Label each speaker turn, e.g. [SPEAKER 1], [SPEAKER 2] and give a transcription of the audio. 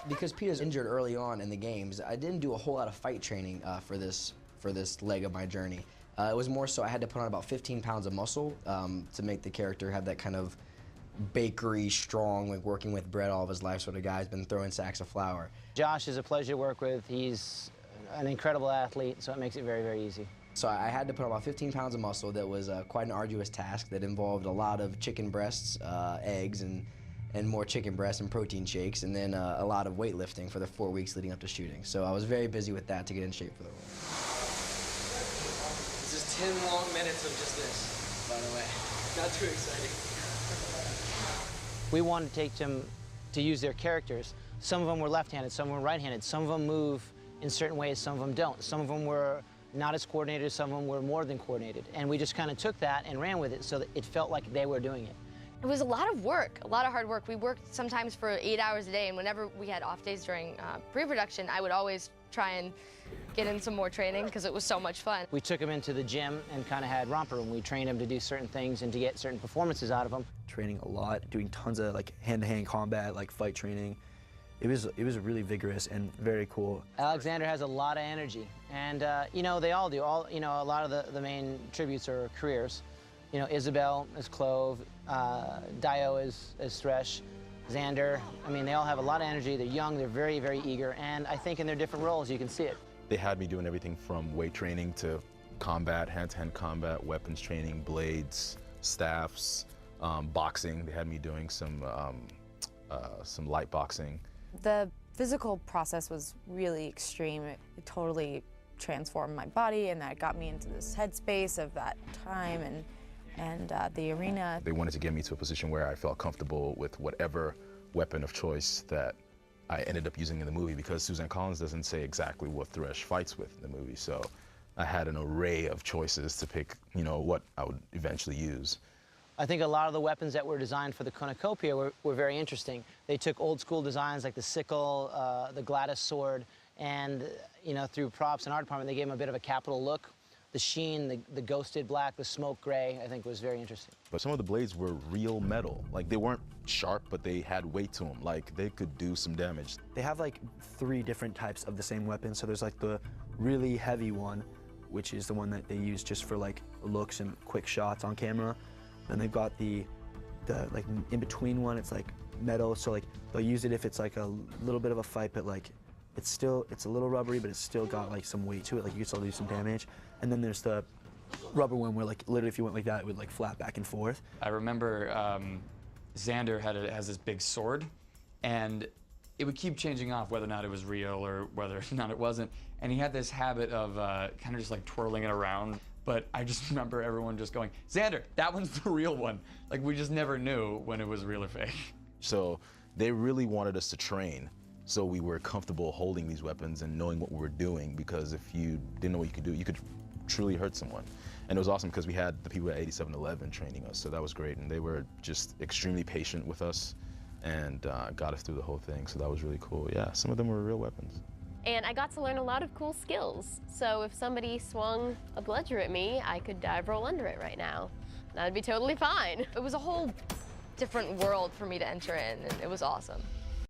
[SPEAKER 1] Because Peter's injured early on in the games, I didn't do a whole lot of fight training for this leg of my journey. It was more so I had to put on about 15 pounds of muscle to make the character have that kind of bakery, strong, like working with bread all of his life sort of guy. He's been throwing sacks of flour.
[SPEAKER 2] Josh is a pleasure to work with. He's an incredible athlete, so it makes it very, very easy.
[SPEAKER 1] So I had to put on about 15 pounds of muscle. That was quite an arduous task that involved a lot of chicken breasts, eggs, and more chicken breasts and protein shakes, and then a lot of weightlifting for the 4 weeks leading up to shooting. So I was very busy with that to get in shape for the role.
[SPEAKER 3] This is 10 long minutes of just this, by the way. Not too exciting.
[SPEAKER 2] We wanted to take them to use their characters. Some of them were left-handed, some were right-handed. Some of them move in certain ways, some of them don't. Some of them were not as coordinated, some of them were more than coordinated. And we just kind of took that and ran with it so that it felt like they were doing it.
[SPEAKER 4] It was a lot of work, a lot of hard work. We worked sometimes for 8 hours a day, and whenever we had off days during pre-production, I would always try and get in some more training because it was so much fun.
[SPEAKER 2] We took them into the gym and kind of had romper room. We trained them to do certain things and to get certain performances out of them.
[SPEAKER 5] Training a lot, doing tons of like hand-to-hand combat, like fight training. It was really vigorous and very cool.
[SPEAKER 2] Alexander has a lot of energy, and you know, they all do. A lot of the main tributes are careers. You know, Isabel is Clove, Dio is Thresh, Xander. I mean, they all have a lot of energy. They're young, they're very, very eager, and I think in their different roles, you can see it.
[SPEAKER 6] They had me doing everything from weight training to combat, hand-to-hand combat, weapons training, blades, staffs, boxing. They had me doing some light boxing.
[SPEAKER 7] The physical process was really extreme. It totally transformed my body, and that got me into this headspace of that time and the arena.
[SPEAKER 6] They wanted to get me to a position where I felt comfortable with whatever weapon of choice that I ended up using in the movie, because Suzanne Collins doesn't say exactly what Thresh fights with in the movie, so I had an array of choices to pick, you know, what I would eventually use.
[SPEAKER 2] I think a lot of the weapons that were designed for the cornucopia were very interesting. They took old school designs like the sickle, the Gladys sword, and you know, through props and art department, they gave them a bit of a Capitol look. The sheen, the ghosted black, the smoke gray, I think was very interesting.
[SPEAKER 6] But some of the blades were real metal. Like, they weren't sharp, but they had weight to them. Like, they could do some damage.
[SPEAKER 5] They have like 3 different types of the same weapon. So there's like the really heavy one, which is the one that they use just for like looks and quick shots on camera. Then they've got the like in-between one, it's like metal, so like they'll use it if it's like a little bit of a fight, but like it's a little rubbery, but it's still got like some weight to it, like you can still do some damage. And then there's the rubber one where like literally if you went like that, it would like flap back and forth.
[SPEAKER 8] I remember Xander has this big sword, and it would keep changing off whether or not it was real or whether or not it wasn't. And he had this habit of kind of just like twirling it around. But I just remember everyone just going, Xander, that one's the real one. Like, we just never knew when it was real or fake.
[SPEAKER 6] So they really wanted us to train so we were comfortable holding these weapons and knowing what we were doing, because if you didn't know what you could do, you could truly hurt someone. And it was awesome because we had the people at 8711 training us, so that was great. And they were just extremely patient with us and got us through the whole thing, so that was really cool. Yeah, some of them were real weapons.
[SPEAKER 9] And I got to learn a lot of cool skills. So if somebody swung a bludger at me, I could dive roll under it right now. That'd be totally fine.
[SPEAKER 4] It was a whole different world for me to enter in, and it was awesome.